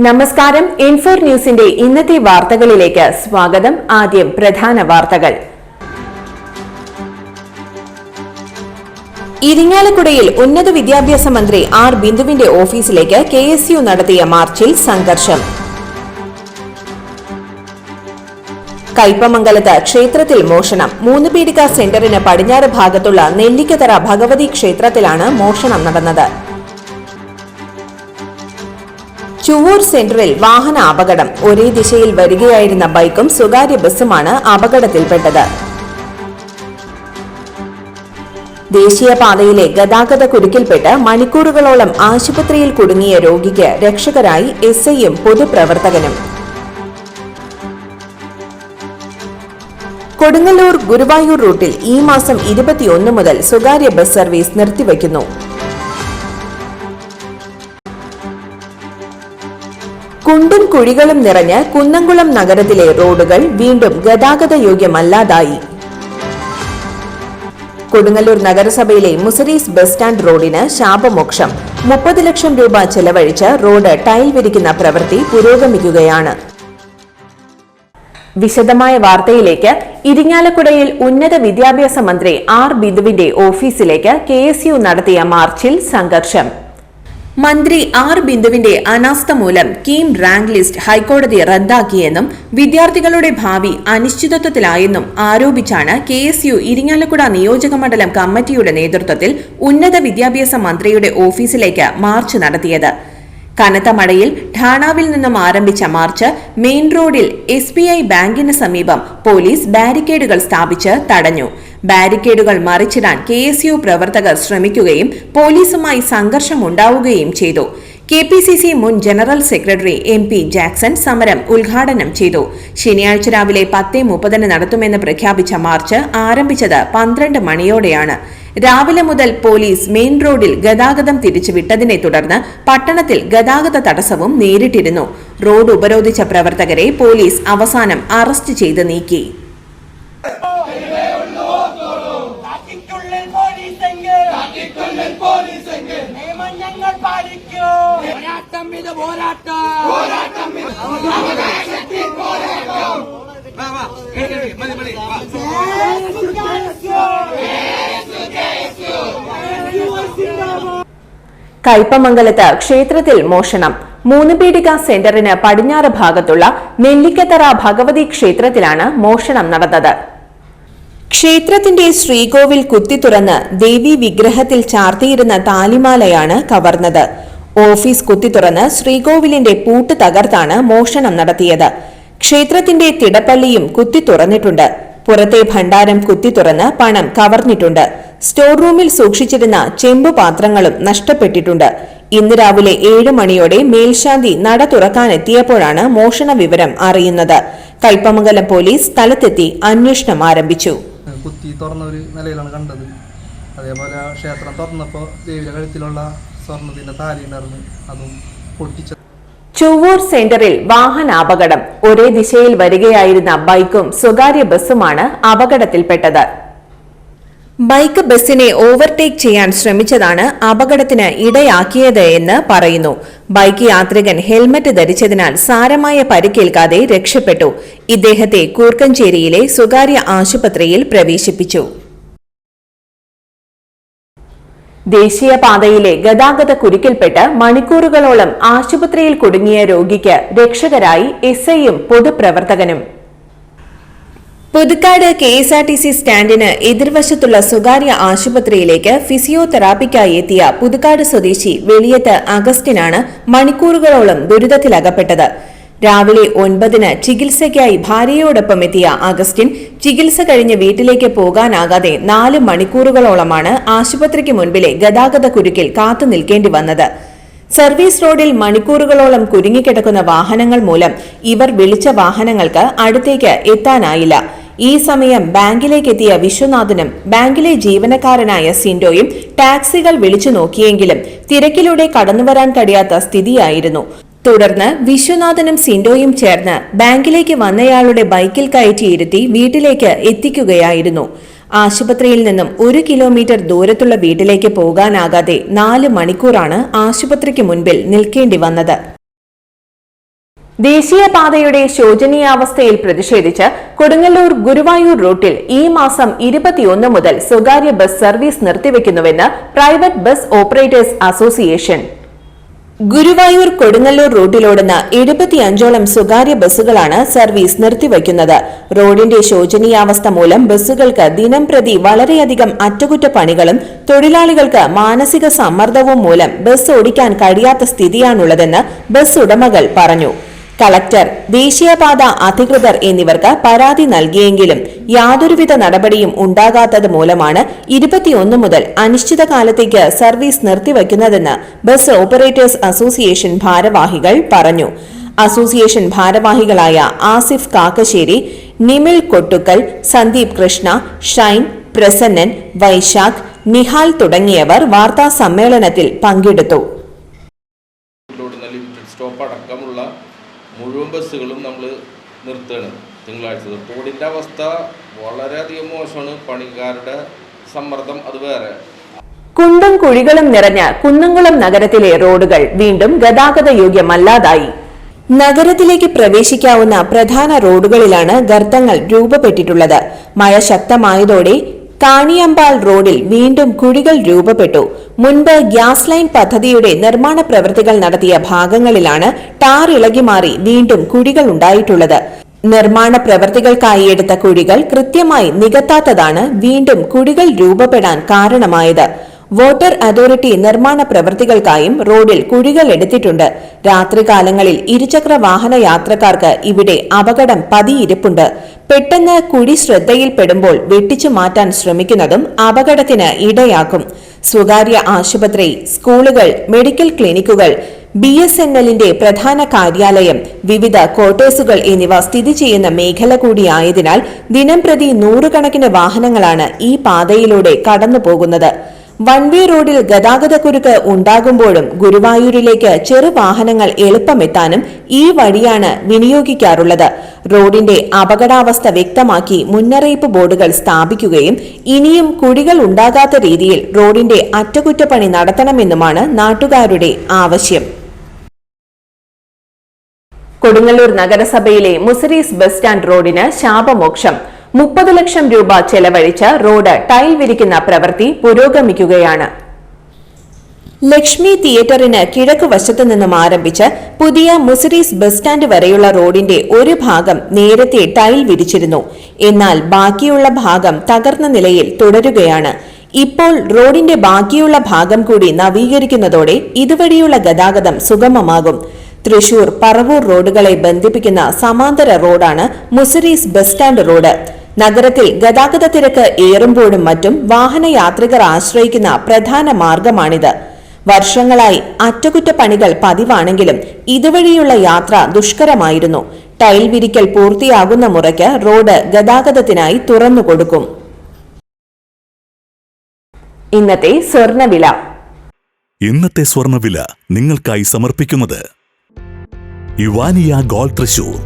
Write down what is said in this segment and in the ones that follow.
നമസ്കാരം. ഇൻഫോർ ന്യൂസിന്റെ ഇന്നത്തെ വാർത്തകളിലേക്ക് സ്വാഗതം. ആദ്യം പ്രധാന വാർത്തകൾ. ഇരിങ്ങാലക്കുടയിൽ ഉന്നത വിദ്യാഭ്യാസ മന്ത്രി ആർ ബിന്ദുവിന്റെ ഓഫീസിലേക്ക് KSU നടത്തിയ മാർച്ചിൽ സംഘർഷം. കയ്പമംഗലത്ത് ക്ഷേത്രത്തിൽ മോഷണം. 3 പീടിക സെന്ററിന് പടിഞ്ഞാറ് ഭാഗത്തുള്ള നെല്ലിക്കതറ ഭഗവതി ക്ഷേത്രത്തിലാണ് മോഷണം നടന്നത്. ചുവൂർ സെന്ററിൽ വാഹന അപകടം. ഒരേ ദിശയിൽ വരികയായിരുന്ന ബൈക്കും സ്വകാര്യ ബസ്സുമാണ് അപകടത്തിൽപ്പെട്ടത്. ദേശീയപാതയിലെ ഗതാഗത കുരുക്കിൽപ്പെട്ട് മണിക്കൂറുകളോളം ആശുപത്രിയിൽ കുടുങ്ങിയ രോഗിക്ക് രക്ഷകരായി SIയും പൊതുപ്രവർത്തകനും. കൊടുങ്ങല്ലൂർ ഗുരുവായൂർ റൂട്ടിൽ ഈ മാസം 21 മുതൽ സ്വകാര്യ ബസ് സർവീസ് നിർത്തിവയ്ക്കുന്നു. കുണ്ടും കുഴികളും നിറഞ്ഞ് കുന്നംകുളം നഗരത്തിലെ റോഡുകൾ വീണ്ടും ഗതാഗത യോഗ്യമല്ലാതായി. കൊടുങ്ങല്ലൂർ നഗരസഭയിലെ മുസരീസ് ബസ് സ്റ്റാൻഡ് റോഡിന് ശാപമോക്ഷം. 30 ലക്ഷം രൂപ ചെലവഴിച്ച് റോഡ് ടൈൽ വിരിക്കുന്ന പ്രവൃത്തി പുരോഗമിക്കുകയാണ്. വിശദമായ വാർത്തയിലേക്ക്. ഇരിങ്ങാലക്കുടയിൽ ഉന്നത വിദ്യാഭ്യാസ മന്ത്രി ആർ ബിന്ദുവിന്റെ ഓഫീസിലേക്ക് KSU നടത്തിയ മാർച്ചിൽ സംഘർഷം. മന്ത്രി ആർ ബിന്ദുവിന്റെ അനാസ്ഥ മൂലം കീം റാങ്ക് ലിസ്റ്റ് ഹൈക്കോടതി റദ്ദാക്കിയെന്നും വിദ്യാർത്ഥികളുടെ ഭാവി അനിശ്ചിതത്വത്തിലായെന്നും ആരോപിച്ചാണ് KSU ഇരിങ്ങാലക്കുട നിയോജകമണ്ഡലം കമ്മിറ്റിയുടെ നേതൃത്വത്തിൽ ഉന്നത വിദ്യാഭ്യാസ മന്ത്രിയുടെ ഓഫീസിലേക്ക് മാർച്ച് നടത്തിയത്. കനത്ത മഴയിൽ ഠാണാവിൽ നിന്നും ആരംഭിച്ച മാർച്ച് മെയിൻ റോഡിൽ SBI ബാങ്കിന് സമീപം പോലീസ് ബാരിക്കേഡുകൾ സ്ഥാപിച്ച് തടഞ്ഞു. ബാരിക്കേഡുകൾ മറിച്ചിടാൻ KSU പ്രവർത്തകർ ശ്രമിക്കുകയും പോലീസുമായി സംഘർഷമുണ്ടാവുകയും ചെയ്തു. KPCC മുൻ ജനറൽ സെക്രട്ടറി MP ജാക്സൺ സമരം ഉദ്ഘാടനം ചെയ്തു. ശനിയാഴ്ച രാവിലെ 10:30 നടത്തുമെന്ന് പ്രഖ്യാപിച്ച മാർച്ച് ആരംഭിച്ചത് 12 മണിയോടെയാണ്. രാവിലെ മുതൽ പോലീസ് മെയിൻ റോഡിൽ ഗതാഗതം തിരിച്ചുവിട്ടതിനെ തുടർന്ന് പട്ടണത്തിൽ ഗതാഗത തടസ്സവും നേരിട്ടിരുന്നു. റോഡ് ഉപരോധിച്ച പ്രവർത്തകരെ പോലീസ് അവസാനം അറസ്റ്റ് ചെയ്ത് നീക്കി. കയ്പമംഗലത്ത് ക്ഷേത്രത്തിൽ മോഷണം. 3 പീടിക സെന്ററിന് പടിഞ്ഞാറ് ഭാഗത്തുള്ള നെല്ലിക്കത്തറ ഭഗവതി ക്ഷേത്രത്തിലാണ് മോഷണം നടന്നത്. ക്ഷേത്രത്തിന്റെ ശ്രീകോവിൽ കുത്തിത്തുറന്ന് ദേവി വിഗ്രഹത്തിൽ ചാർത്തിയിരുന്ന താലിമാലയാണ് കവർന്നത്. ഓഫീസ് കുത്തിത്തുറന്ന് ശ്രീകോവിലിന്റെ പൂട്ട് തകർത്താണ് മോഷണം നടത്തിയത്. ക്ഷേത്രത്തിന്റെ തിടപ്പള്ളിയും കുത്തിത്തുറന്നിട്ടുണ്ട്. പുറത്തെ ഭണ്ഡാരം കുത്തിത്തുറന്ന് പണം കവർന്നിട്ടുണ്ട്. സ്റ്റോർ റൂമിൽ സൂക്ഷിച്ചിരുന്ന ചെമ്പുപാത്രങ്ങളും നഷ്ടപ്പെട്ടിട്ടുണ്ട്. ഇന്ന് രാവിലെ 7 മണിയോടെ മേൽശാന്തി നട തുറക്കാനെത്തിയപ്പോഴാണ് മോഷണ വിവരം അറിയുന്നത്. കയ്പമംഗലം പോലീസ് സ്ഥലത്തെത്തി അന്വേഷണം ആരംഭിച്ചു. കുത്തി തുറന്ന ഒരു നിലയിലാണ് കണ്ടത്. അതേപോലെ ക്ഷേത്രം തുറന്നപ്പോൾ ദേവിയുടെ കഴുത്തിലുള്ള സ്വർണത്തിന്റെ താലി ഉണ്ടായിരുന്നു, അതും പൊട്ടിച്ച. ചുവൂർ സെന്ററിൽ വാഹനാപകടം. ഒരേ ദിശയിൽ വരികയായിരുന്ന ബൈക്കും സ്വകാര്യ ബസ്സുമാണ് അപകടത്തിൽപ്പെട്ടത്. ബൈക്ക് ബസ്സിനെ ഓവർടേക്ക് ചെയ്യാൻ ശ്രമിച്ചതാണ് അപകടത്തിന് ഇടയാക്കിയത് എന്ന് പറയുന്നു. ബൈക്ക് യാത്രികൻ ഹെൽമറ്റ് ധരിച്ചതിനാൽ സാരമായ പരിക്കേൽക്കാതെ രക്ഷപ്പെട്ടു. ഇദ്ദേഹത്തെ കൂർക്കഞ്ചേരിയിലെ സ്വകാര്യ ആശുപത്രിയിൽ പ്രവേശിപ്പിച്ചു. ദേശീയപാതയിലെ ഗതാഗത കുരുക്കിൽപ്പെട്ട് മണിക്കൂറുകളോളം ആശുപത്രിയിൽ കുടുങ്ങിയ രോഗിക്ക് രക്ഷകരായി SIയും പൊതുപ്രവർത്തകനും. പുതുക്കാട് KSRTC സ്റ്റാൻഡിന് എതിർവശത്തുള്ള സ്വകാര്യ ആശുപത്രിയിലേക്ക് ഫിസിയോതെറാപ്പിക്കായി എത്തിയ പുതുക്കാട് സ്വദേശി വെളിയത്ത് അഗസ്റ്റിനാണ് മണിക്കൂറുകളോളം ദുരിതത്തിലകപ്പെട്ടത്. രാവിലെ 9-ന് ചികിത്സയ്ക്കായി ഭാര്യയോടൊപ്പം എത്തിയ അഗസ്റ്റിൻ ചികിത്സ കഴിഞ്ഞ് വീട്ടിലേക്ക് പോകാനാകാതെ 4 മണിക്കൂറുകളോളമാണ് ആശുപത്രിക്ക് മുൻപിലെ ഗതാഗത കുരുക്കിൽ കാത്തുനിൽക്കേണ്ടി വന്നത്. സർവീസ് റോഡിൽ മണിക്കൂറുകളോളം കുരുങ്ങിക്കിടക്കുന്ന വാഹനങ്ങൾ മൂലം ഇവർ വിളിച്ച വാഹനങ്ങൾക്ക് അടുത്തേക്ക് എത്താനായില്ല. ഈ സമയം ബാങ്കിലേക്കെത്തിയ വിശ്വനാഥനും ബാങ്കിലെ ജീവനക്കാരനായ സിൻഡോയും ടാക്സികൾ വിളിച്ചു നോക്കിയെങ്കിലും തിരക്കിലൂടെ കടന്നുവരാൻ കഴിയാത്ത സ്ഥിതിയായിരുന്നു. തുടർന്ന് വിശ്വനാഥനും സിൻഡോയും ചേർന്ന് ബാങ്കിലേക്ക് വന്നയാളുടെ ബൈക്കിൽ കയറ്റിയിരുത്തി വീട്ടിലേക്ക് എത്തിക്കുകയായിരുന്നു. ആശുപത്രിയിൽ നിന്നും 1 കിലോമീറ്റർ ദൂരത്തുള്ള വീട്ടിലേക്ക് പോകാനാകാതെ 4 മണിക്കൂറാണ് ആശുപത്രിക്ക് മുൻപിൽ നിൽക്കേണ്ടി വന്നത്. ദേശീയപാതയുടെ ശോചനീയാവസ്ഥയിൽ പ്രതിഷേധിച്ച് കൊടുങ്ങല്ലൂർ ഗുരുവായൂർ റൂട്ടിൽ ഈ മാസം 21 മുതൽ സ്വകാര്യ ബസ് സർവീസ് നിർത്തിവെക്കുന്നുവെന്ന് private bus operators association. Guruvayur Kodungallur റൂട്ടിലോടുന്ന 75ഓളം സ്വകാര്യ ബസ്സുകളാണ് സർവീസ് നിർത്തിവയ്ക്കുന്നത്. റോഡിന്റെ ശോചനീയാവസ്ഥ മൂലം ബസ്സുകൾക്ക് ദിനംപ്രതി വളരെയധികം അറ്റകുറ്റപ്പണികളും തൊഴിലാളികൾക്ക് മാനസിക സമ്മർദ്ദവും മൂലം ബസ് ഓടിക്കാൻ കഴിയാത്ത സ്ഥിതിയാണുള്ളതെന്ന് ബസ് ഉടമകൾ പറഞ്ഞു. കളക്ടർ, ദേശീയപാത അധികൃതർ എന്നിവർക്ക് പരാതി നൽകിയെങ്കിലും യാതൊരുവിധ നടപടിയും ഉണ്ടാകാത്തത് മൂലമാണ് 21 മുതൽ അനിശ്ചിതകാലത്തേക്ക് സർവീസ് നിർത്തിവയ്ക്കുന്നതെന്ന് ബസ് ഓപ്പറേറ്റേഴ്സ് അസോസിയേഷൻ ഭാരവാഹികൾ പറഞ്ഞു. അസോസിയേഷൻ ഭാരവാഹികളായ ആസിഫ് കാക്കശ്ശേരി, നിമിൽ കൊട്ടുക്കൽ, സന്ദീപ് കൃഷ്ണ, ഷൈൻ, പ്രസന്നൻ, വൈശാഖ്, നിഹാൽ തുടങ്ങിയവർ വാർത്താ സമ്മേളനത്തിൽ പങ്കെടുത്തു. മുഴുവൻ ബസ്സുകളും നമ്മൾ നിർത്തുകയാണ് തിങ്കളാഴ്ച. റോഡിൻ്റെ അവസ്ഥ വളരെയധികം മോശമാണ്. പണിക്കാരുടെ സമ്മർദ്ദം അത് വേറെ. കുണ്ടും കുഴികളും നിറഞ്ഞ കുന്നംകുളം നഗരത്തിലെ റോഡുകൾ വീണ്ടും ഗതാഗത യോഗ്യമല്ലാതായി. നഗരത്തിലേക്ക് പ്രവേശിക്കാവുന്ന പ്രധാന റോഡുകളിലാണ് ഗർത്തങ്ങൾ രൂപപ്പെട്ടിട്ടുള്ളത്. മഴ ശക്തമായതോടെ കാണിയമ്പാൽ റോഡിൽ വീണ്ടും കുഴികൾ രൂപപ്പെട്ടു. മുൻപ് ഗ്യാസ് ലൈൻ പദ്ധതിയുടെ നിർമ്മാണ പ്രവൃത്തികൾ നടത്തിയ ഭാഗങ്ങളിലാണ് ടാർ ഇളകി മാറി വീണ്ടും കുഴികൾ ഉണ്ടായിട്ടുള്ളത്. നിർമ്മാണ പ്രവൃത്തികൾക്കായി എടുത്ത കുഴികൾ കൃത്യമായി നികത്താത്തതാണ് വീണ്ടും കുഴികൾ രൂപപ്പെടാൻ കാരണമായത്. വാട്ടർ അതോറിറ്റി നിർമ്മാണ പ്രവൃത്തികൾക്കായും റോഡിൽ കുഴികൾ എടുത്തിട്ടുണ്ട്. രാത്രികാലങ്ങളിൽ ഇരുചക്ര വാഹന യാത്രക്കാർക്ക് ഇവിടെ അപകടം പതിയിരിപ്പുണ്ട്. പെട്ടെന്ന് കുഴി ശ്രദ്ധയിൽപ്പെടുമ്പോൾ വെട്ടിച്ചു മാറ്റാൻ ശ്രമിക്കുന്നതും അപകടത്തിന് ഇടയാക്കും. സ്വകാര്യ ആശുപത്രി, സ്കൂളുകൾ, മെഡിക്കൽ ക്ലിനിക്കുകൾ, BSNLന്റെ പ്രധാന കാര്യാലയം, വിവിധ ക്വാർട്ടേഴ്സുകൾ എന്നിവ സ്ഥിതി ചെയ്യുന്ന മേഖല കൂടിയായതിനാൽ ദിനംപ്രതി നൂറുകണക്കിന് വാഹനങ്ങളാണ് ഈ പാതയിലൂടെ കടന്നുപോകുന്നത്. വൺവേ റോഡിൽ ഗതാഗതക്കുരുക്ക് ഉണ്ടാകുമ്പോഴും ഗുരുവായൂരിലേക്ക് ചെറുവാഹനങ്ങൾ എളുപ്പമെത്താനും ഈ വഴിയാണ് വിനിയോഗിക്കാറുള്ളത്. റോഡിന്റെ അപകടാവസ്ഥ വ്യക്തമാക്കി മുന്നറിയിപ്പ് ബോർഡുകൾ സ്ഥാപിക്കുകയും ഇനിയും കുഴികൾ ഉണ്ടാകാത്ത രീതിയിൽ റോഡിന്റെ അറ്റകുറ്റപ്പണി നടത്തണമെന്നുമാണ് നാട്ടുകാരുടെ ആവശ്യം. കൊടുങ്ങല്ലൂർ നഗരസഭയിലെ മുസരീസ് ബസ് സ്റ്റാൻഡ് റോഡിന് ശാപമോക്ഷം. 30 ലക്ഷം രൂപ ചെലവഴിച്ച് റോഡ് ടൈൽ വിരിക്കുന്ന പ്രവൃത്തി പുരോഗമിക്കുകയാണ്. ലക്ഷ്മി തിയേറ്ററിന് കിഴക്ക് വശത്തു നിന്നും ആരംഭിച്ച് പുതിയ മുസരീസ് ബസ് സ്റ്റാൻഡ് വരെയുള്ള റോഡിന്റെ ഒരു ഭാഗം നേരത്തെ ടൈൽ വിരിച്ചിരുന്നു. എന്നാൽ ബാക്കിയുള്ള ഭാഗം തകർന്ന നിലയിൽ തുടരുകയാണ്. ഇപ്പോൾ റോഡിന്റെ ബാക്കിയുള്ള ഭാഗം കൂടി നവീകരിക്കുന്നതോടെ ഇതുവഴിയുള്ള ഗതാഗതം സുഗമമാകും. തൃശൂർ, പറവൂർ റോഡുകളെ ബന്ധിപ്പിക്കുന്ന സമാന്തര റോഡാണ് മുസരീസ് ബസ് സ്റ്റാൻഡ് റോഡ്. നഗരത്തിൽ ഗതാഗത തിരക്ക് ഏറുമ്പോഴും മറ്റും വാഹനയാത്രികർ ആശ്രയിക്കുന്ന പ്രധാന മാർഗമാണിത്. വർഷങ്ങളായി അറ്റകുറ്റപ്പണികൾ പതിവാണെങ്കിലും ഇതുവഴിയുള്ള യാത്ര ദുഷ്കരമായിരുന്നു. ടൈൽ വിരിക്കൽ പൂർത്തിയാകുന്ന മുറയ്ക്ക് റോഡ് ഗതാഗതത്തിനായി തുറന്നുകൊടുക്കും. ഇന്നത്തെ സ്വർണ്ണവില. ഇന്നത്തെ സ്വർണ്ണവില നിങ്ങൾക്കായി സമർപ്പിക്കുന്നത് ഇവാനിയ ഗോൾഡ് തൃശൂർ.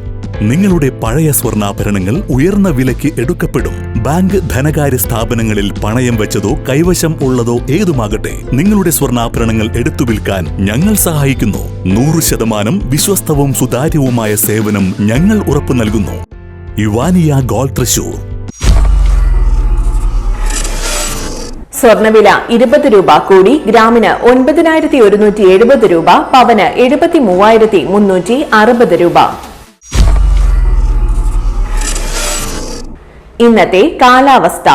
നിങ്ങളുടെ പഴയ സ്വർണ്ണാഭരണങ്ങൾ ഉയർന്ന വിലയ്ക്ക് എടുക്കപ്പെടും. ബാങ്ക്, ധനകാര്യ സ്ഥാപനങ്ങളിൽ പണയം വെച്ചതോ കൈവശം ഉള്ളതോ ഏതുമാകട്ടെ, നിങ്ങളുടെ സ്വർണ്ണാഭരണങ്ങൾ എടുത്തു വിൽക്കാൻ ഞങ്ങൾ സഹായിക്കുന്നു. 100% വിശ്വസ്തവും സുതാര്യവുമായ സേവനം ഞങ്ങൾ ഉറപ്പു നൽകുന്നു. ഇവാനിയ ഗോൾഡ് തൃശൂർ. സ്വർണ്ണവില 20 രൂപ കൂടി ഗ്രാമിന് 9170 രൂപ, പവന് 73,360 രൂപ. ഇന്നത്തെ കാലാവസ്ഥ.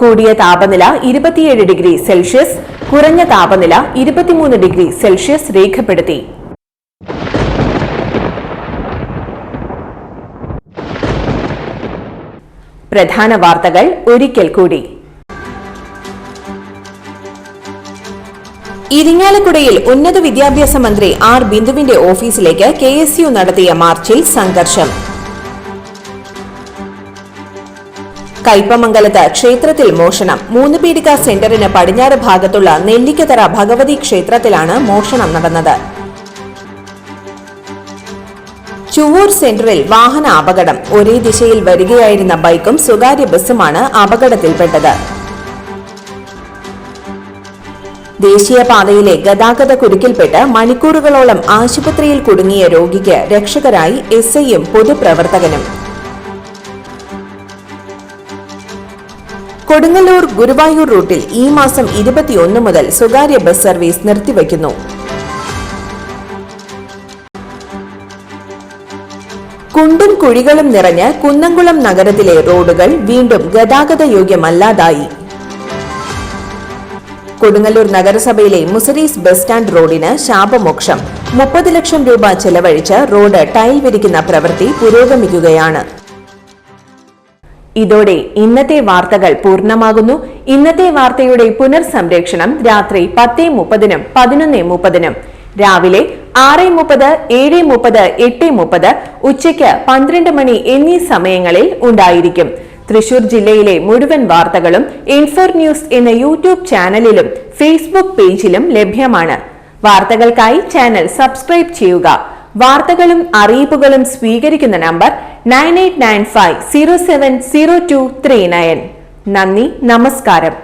കൂടിയ താപനില 27 ഡിഗ്രി സെൽഷ്യസ്, കുറഞ്ഞ താപനില 23 ഡിഗ്രി സെൽഷ്യസ് രേഖപ്പെടുത്തി. പ്രധാന വാർത്തകൾ ഒരിക്കൽ കൂടി. ഇരിങ്ങാലക്കുടയിൽ ഉന്നത വിദ്യാഭ്യാസ മന്ത്രി ആർ ബിന്ദുവിന്റെ ഓഫീസിലേക്ക് KSU നടത്തിയ മാർച്ചിൽ സംഘർഷം. കയ്പമംഗലത്ത് ക്ഷേത്രത്തിൽ മോഷണം. 3 പീടിക സെന്ററിന് പടിഞ്ഞാറ് ഭാഗത്തുള്ള നെല്ലിക്കതറ ഭഗവതി ക്ഷേത്രത്തിലാണ് മോഷണം നടന്നത്. ചുവൂർ സെന്ററിൽ വാഹന അപകടം. ഒരേ ദിശയിൽ വരികയായിരുന്ന ബൈക്കും സ്വകാര്യ ബസ്സുമാണ് അപകടത്തിൽപ്പെട്ടത്. ദേശീയപാതയിലെ ഗതാഗത കുരുക്കിൽപ്പെട്ട് മണിക്കൂറുകളോളം ആശുപത്രിയിൽ കുടുങ്ങിയ രോഗിക്ക് രക്ഷകരായി എസ്ഐയും പൊതുപ്രവർത്തകനും. കൊടുങ്ങല്ലൂർ ഗുരുവായൂർ റൂട്ടിൽ ഈ മാസം 21 മുതൽ സ്വകാര്യ ബസ് സർവീസ് നിർത്തിവയ്ക്കുന്നു. കുണ്ടും കുഴികളും നിറഞ്ഞ് കുന്നംകുളം നഗരത്തിലെ റോഡുകൾ വീണ്ടും ഗതാഗത യോഗ്യമല്ലാതായി. കൊടുങ്ങല്ലൂർ നഗരസഭയിലെ മുസരീസ് ബസ് സ്റ്റാൻഡ് റോഡിന് ശാപമോക്ഷം. 30 ലക്ഷം രൂപ ചെലവഴിച്ച് റോഡ് ടൈൽ വിരിക്കുന്ന പ്രവൃത്തി പുരോഗമിക്കുകയാണ്. ഇതോടെ ഇന്നത്തെ വാർത്തകൾ പൂർണ്ണമാകുന്നു. ഇന്നത്തെ വാർത്തയുടെ പുനർസംപ്രേക്ഷണം രാത്രി 10:30-നും 11:30-നും, രാവിലെ 6:30, 7:30, 8:30, ഉച്ചയ്ക്ക് 12 മണി എന്നീ സമയങ്ങളിൽ ഉണ്ടായിരിക്കും. തൃശൂർ ജില്ലയിലെ മുഴുവൻ വാർത്തകളും ഇൻഫോർ ന്യൂസ് എന്ന യൂട്യൂബ് ചാനലിലും ഫേസ്ബുക്ക് പേജിലും ലഭ്യമാണ്. വാർത്തകൾക്കായി ചാനൽ സബ്സ്ക്രൈബ് ചെയ്യുക. വാർത്തകളും അറിയിപ്പുകളും സ്വീകരിക്കുന്ന നമ്പർ 9895070239. നന്ദി, നമസ്കാരം.